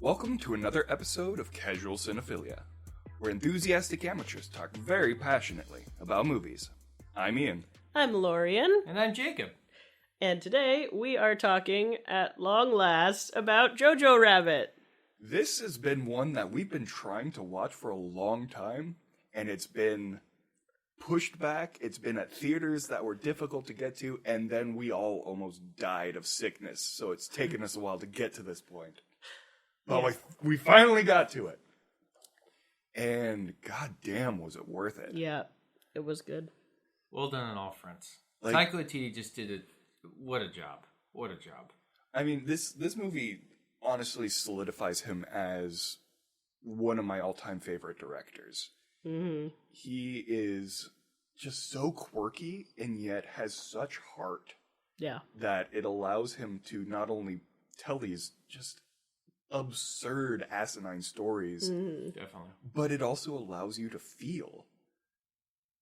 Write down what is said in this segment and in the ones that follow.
Welcome to another episode of Casual Cinephilia, where enthusiastic amateurs talk very passionately about movies. I'm Ian. I'm Lorian. And I'm Jacob. And today we are talking, at long last, about Jojo Rabbit. This has been one that we've been trying to watch for a long time, and it's been pushed back. It's been at theaters that were difficult to get to, and then we all almost died of sickness, so it's taken us a while to get to this point. But we finally got to it. And goddamn, was it worth it. Yeah, it was good. Well done on all fronts. Taika Waititi just did it. What a job. What a job. I mean, this movie honestly solidifies him as one of my all-time favorite directors. Mm-hmm. He is just so quirky and yet has such heart. Yeah. That it allows him to not only tell these just absurd, asinine stories, Definitely, but it also allows you to feel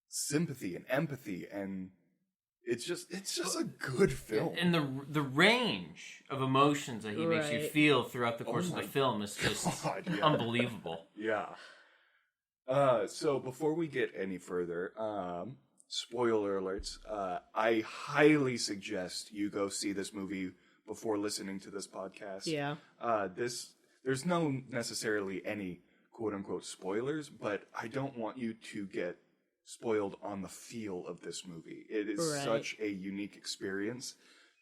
sympathy and empathy, and it's just a good film. And the range of emotions that he makes you feel throughout the course of the film is just unbelievable. Yeah. So before we get any further, spoiler alerts, I highly suggest you go see this movie before listening to this podcast. Yeah. There's no necessarily any quote-unquote spoilers, but I don't want you to get spoiled on the feel of this movie. It is such a unique experience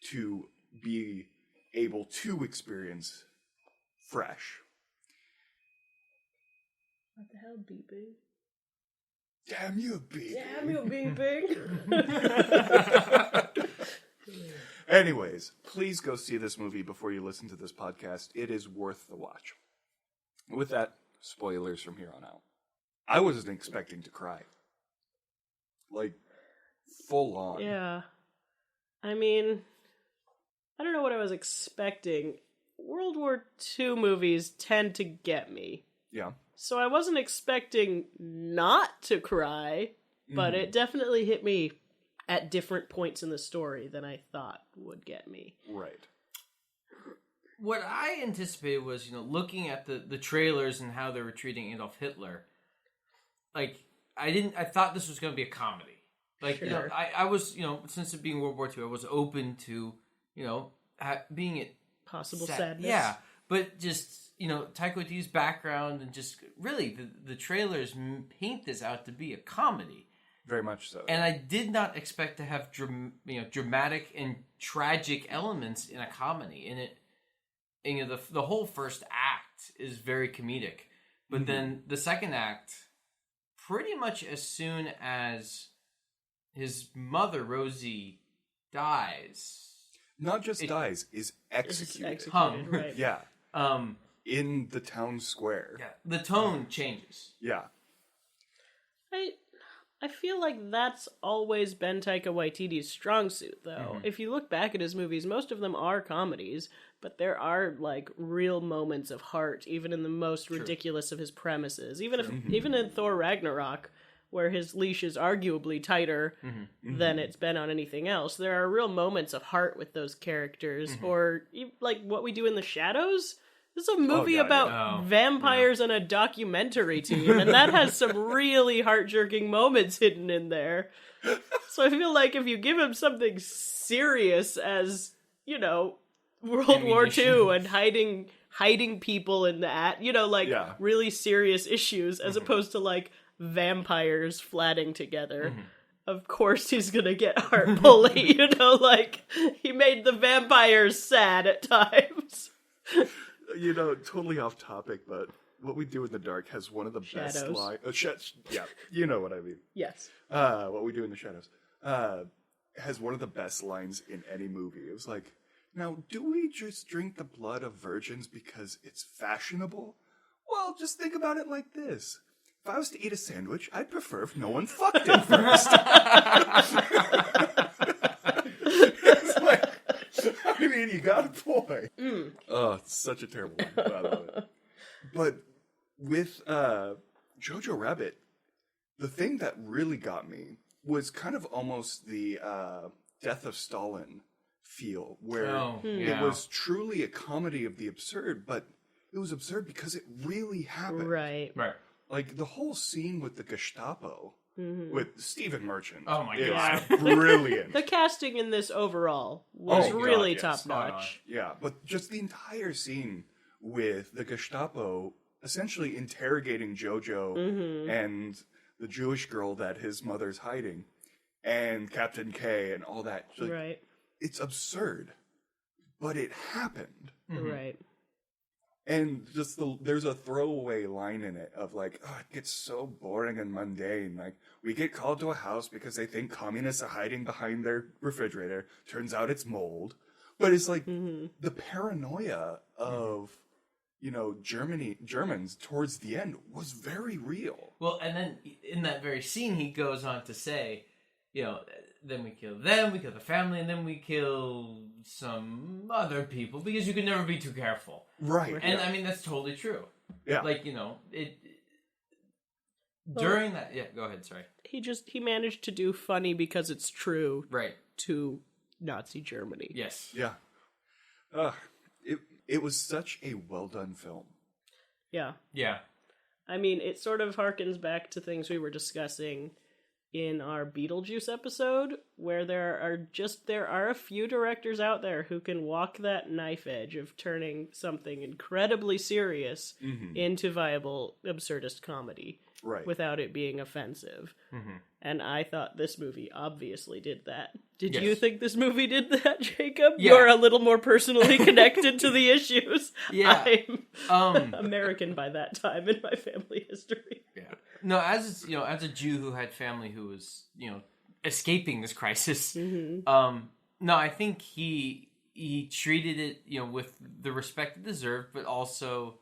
to be able to experience fresh. What the hell, beeping? Damn you, beeping. Damn you, beeping. Anyways, please go see this movie before you listen to this podcast. It is worth the watch. With that, spoilers from here on out. I wasn't expecting to cry. Like, full on. Yeah. I mean, I don't know what I was expecting. World War II movies tend to get me. Yeah. So I wasn't expecting not to cry, but it definitely hit me at different points in the story than I thought would get me. Right. What I anticipated was, looking at the trailers and how they were treating Adolf Hitler, I thought this was going to be a comedy. Sure. I was, since it being World War II, I was open to, being it possible sadness. Yeah, but just, Taika Waititi's background and just really the trailers paint this out to be a comedy. Very much so. And I did not expect to have dramatic and tragic elements in a comedy. And the whole first act is very comedic, but then the second act, pretty much as soon as his mother Rosie dies, not just dies, is executed. Hung, right? Yeah. In the town square. Yeah. The tone changes. Yeah. I feel like that's always been Taika Waititi's strong suit, though. If you look back at his movies, most of them are comedies, but there are, real moments of heart, even in the most ridiculous of his premises. Even in Thor Ragnarok, where his leash is arguably tighter than it's been on anything else, there are real moments of heart with those characters. Or, What We Do in the Shadows. This is a movie about vampires and a documentary team, and that has some really heart-jerking moments hidden in there. So I feel like if you give him something serious as, World War II and hiding people in that, really serious issues, as opposed to, vampires flatting together. Of course he's gonna get heart bully, he made the vampires sad at times. Totally off topic, but What We Do in the Dark has one of the Shadows. best lines. Yeah, you know what I mean. Yes. What We Do in the Shadows has one of the best lines in any movie. It was like, now, do we just drink the blood of virgins because it's fashionable? Well, just think about it like this. If I was to eat a sandwich, I'd prefer if no one fucked it first. It's like, I mean, you got a point. Oh, it's such a terrible one, by the way. But with Jojo Rabbit, the thing that really got me was kind of almost the Death of Stalin feel, where it was truly a comedy of the absurd, but it was absurd because it really happened. Right. Like, the whole scene with the Gestapo, with Stephen Merchant. Oh my is God. brilliant. The casting in this overall was Oh, really God, yes. top Spot notch. Yeah, but just the entire scene with the Gestapo essentially interrogating Jojo and the Jewish girl that his mother's hiding, and Captain K and all that. Like, Right. it's absurd, but it happened. Right. And just there's a throwaway line in it of like, oh, it gets so boring and mundane. Like, we get called to a house because they think communists are hiding behind their refrigerator. Turns out it's mold. But it's like the paranoia of, Germans towards the end was very real. Well, and then in that very scene, he goes on to say, then we kill them, we kill the family, and then we kill some other people because you can never be too careful. Right. And I mean, that's totally true. Yeah. Like, during that, yeah, go ahead, sorry. He managed to do funny because it's true Right. to Nazi Germany. Yes. Yeah. It was such a well done film. Yeah. Yeah. I mean, it sort of harkens back to things we were discussing in our Beetlejuice episode, where there are a few directors out there who can walk that knife edge of turning something incredibly serious into viable absurdist comedy, Right. without it being offensive. And I thought this movie obviously did that. Did Yes. you think this movie did that, Jacob? Yeah. You're a little more personally connected to the issues. Yeah. I'm American by that time in my family history. Yeah. No, as a Jew who had family who was, escaping this crisis, no, I think he treated it, with the respect it deserved, but also,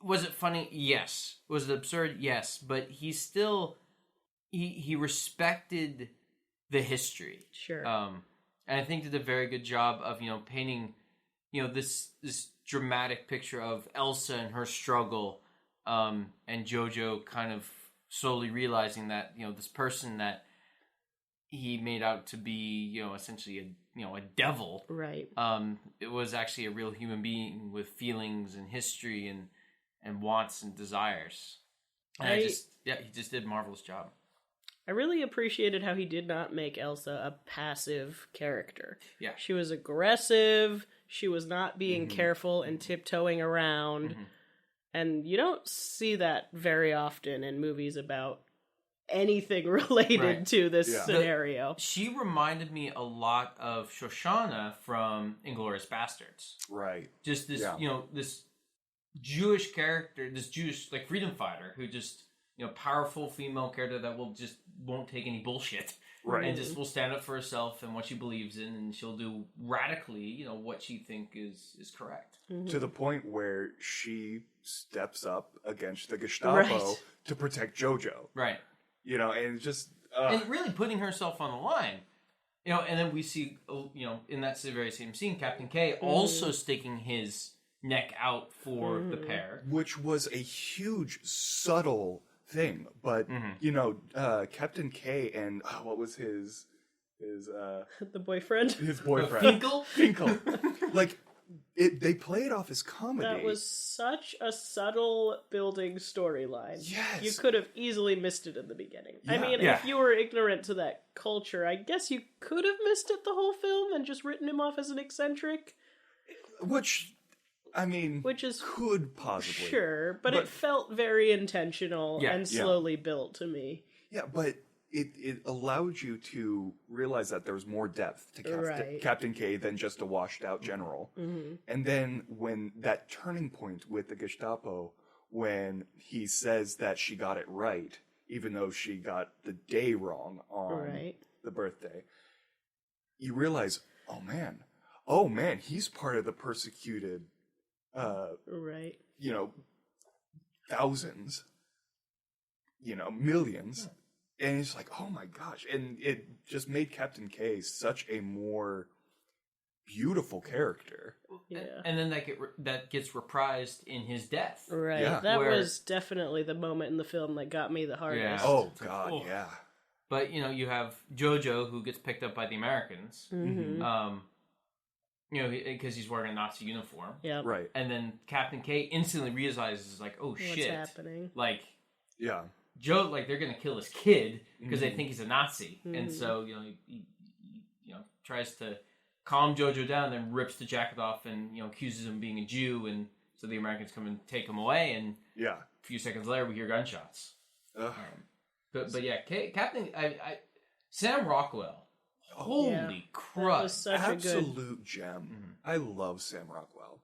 was it funny? Yes. Was it absurd? Yes. But he still, he respected the history. Sure. And I think did a very good job of, painting, this dramatic picture of Elsa and her struggle, and Jojo kind of slowly realizing that, this person that he made out to be, essentially a devil. Right. It was actually a real human being with feelings and history and wants and desires. And he just did a marvelous job. I really appreciated how he did not make Elsa a passive character. Yeah. She was aggressive, she was not being careful and tiptoeing around. And you don't see that very often in movies about anything related to this scenario. She reminded me a lot of Shoshana from Inglourious Bastards. Right. Just this, this Jewish character, this Jewish freedom fighter who just powerful female character that won't take any bullshit, Right. and just will stand up for herself and what she believes in, and she'll do radically what she think is correct. To the point where she steps up against the Gestapo to protect Jojo. Right. And just and really putting herself on the line. And then we see in that very same scene, Captain K also sticking his neck out for the pair, which was a huge subtle thing, but Captain K and what was his The boyfriend. his boyfriend Finkel. like they play it off as comedy. That was such a subtle building storyline. Yes. You could have easily missed it in the beginning. I Yeah. mean, Yeah. if you were ignorant to that culture, I guess you could have missed it the whole film and just written him off as an eccentric. Which is could possibly. Sure, but it felt very intentional and slowly built to me. Yeah, but it allowed you to realize that there was more depth to Captain K than just a washed out general. And then when that turning point with the Gestapo, when he says that she got it right, even though she got the day wrong on the birthday, you realize, oh man, he's part of the persecuted, thousands, millions. And it's like, oh my gosh. And it just made Captain K such a more beautiful character. Yeah. And then that gets reprised in his death. Right. Yeah. That was definitely the moment in the film that got me the hardest. Yeah. Oh God, yeah. But, you have Jojo, who gets picked up by the Americans. because he's wearing a Nazi uniform. Yeah. Right. And then Captain K instantly realizes, like, oh, shit. What's happening? Like, Yeah. Joe, like, they're going to kill his kid because they think he's a Nazi. And so, he tries to calm Jojo down, then rips the jacket off and, accuses him of being a Jew. And so the Americans come and take him away. And Yeah. a few seconds later, we hear gunshots. But yeah, Captain, Sam Rockwell. Holy crud. That was such Absolute gem. I love Sam Rockwell.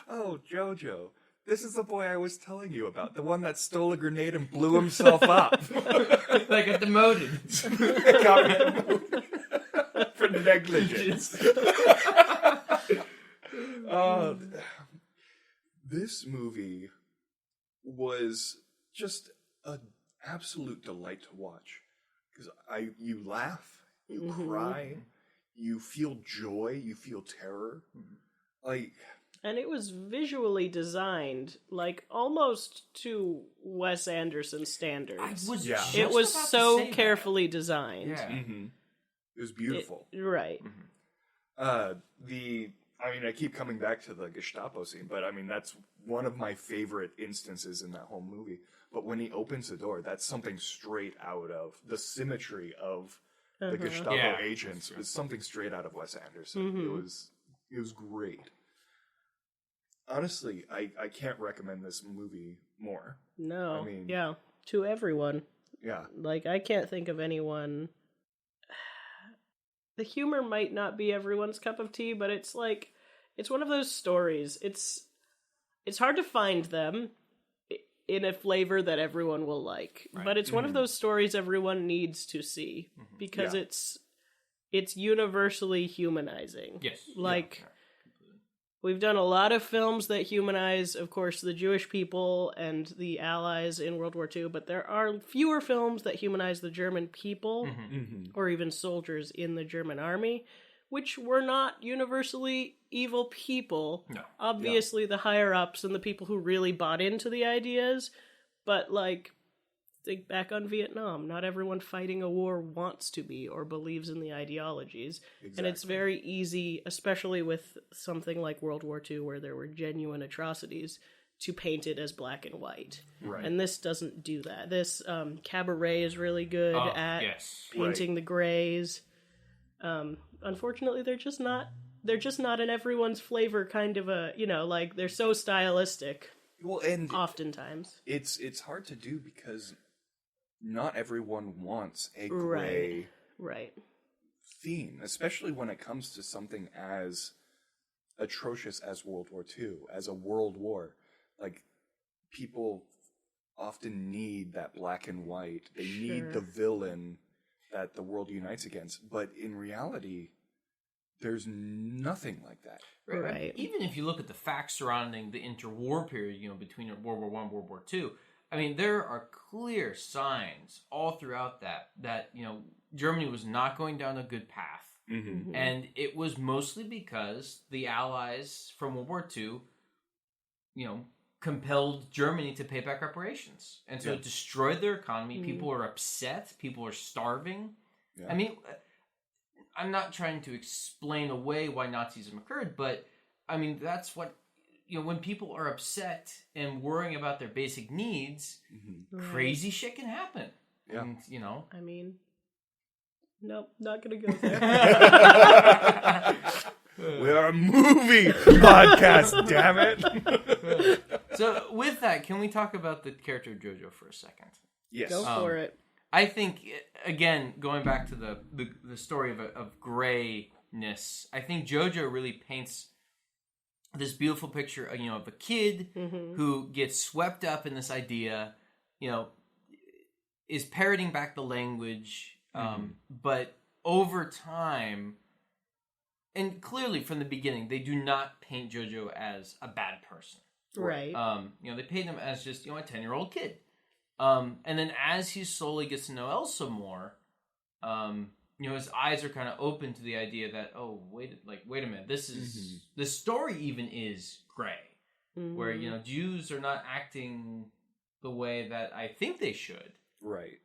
Oh, Jojo. This is the boy I was telling you about. The one that stole a grenade and blew himself up. I got demoted. Got demoted. For negligence. This movie was just an absolute delight to watch. Because you laugh, you cry, you feel joy, you feel terror. And it was visually designed, like, almost to Wes Anderson standards. It was so carefully designed. Yeah. It was beautiful. Right. I keep coming back to the Gestapo scene, but that's one of my favorite instances in that whole movie. But when he opens the door, that's something straight out of the symmetry of the Gestapo agents. It was something straight out of Wes Anderson. It was great. Honestly, I can't recommend this movie more. No. To everyone. Yeah. Like, I can't think of anyone. The humor might not be everyone's cup of tea, but it's like, it's one of those stories. It's hard to find them in a flavor that everyone will like. Right. But it's one of those stories everyone needs to see because it's universally humanizing. Yes. We've done a lot of films that humanize, of course, the Jewish people and the Allies in World War II, but there are fewer films that humanize the German people or even soldiers in the German army, which were not universally evil people. No. Obviously, the higher-ups and the people who really bought into the ideas, but, think back on Vietnam. Not everyone fighting a war wants to be or believes in the ideologies. Exactly. And it's very easy, especially with something like World War II where there were genuine atrocities, to paint it as black and white. Right. And this doesn't do that. This Cabaret is really good at painting the grays. Unfortunately, they're just not in everyone's flavor kind of a, they're so stylistic. Well, and oftentimes. It's hard to do because not everyone wants a gray theme, especially when it comes to something as atrocious as World War II, as a world war. People often need that black and white. They need the villain that the world unites against. But in reality, there's nothing like that. Right. Even if you look at the facts surrounding the interwar period, between World War I and World War II, there are clear signs all throughout that Germany was not going down a good path. And it was mostly because the Allies from World War II, compelled Germany to pay back reparations. And so it destroyed their economy. People are upset. People are starving. Yeah. I'm not trying to explain away why Nazism occurred, but that's what, when people are upset and worrying about their basic needs, crazy shit can happen. Yeah. And, nope, not gonna go there. We're a movie podcast, damn it. So with that, can we talk about the character of Jojo for a second? Yes. Go for it. I think, again, going back to the story of grayness, I think Jojo really paints this beautiful picture, of a kid who gets swept up in this idea, is parroting back the language, but over time, and clearly from the beginning, they do not paint Jojo as a bad person. Right. They paint him as just, a 10-year-old kid. And then as he slowly gets to know Elsa more, his eyes are kind of open to the idea that, wait a minute, this story even is gray, where, Jews are not acting the way that I think they should. Right.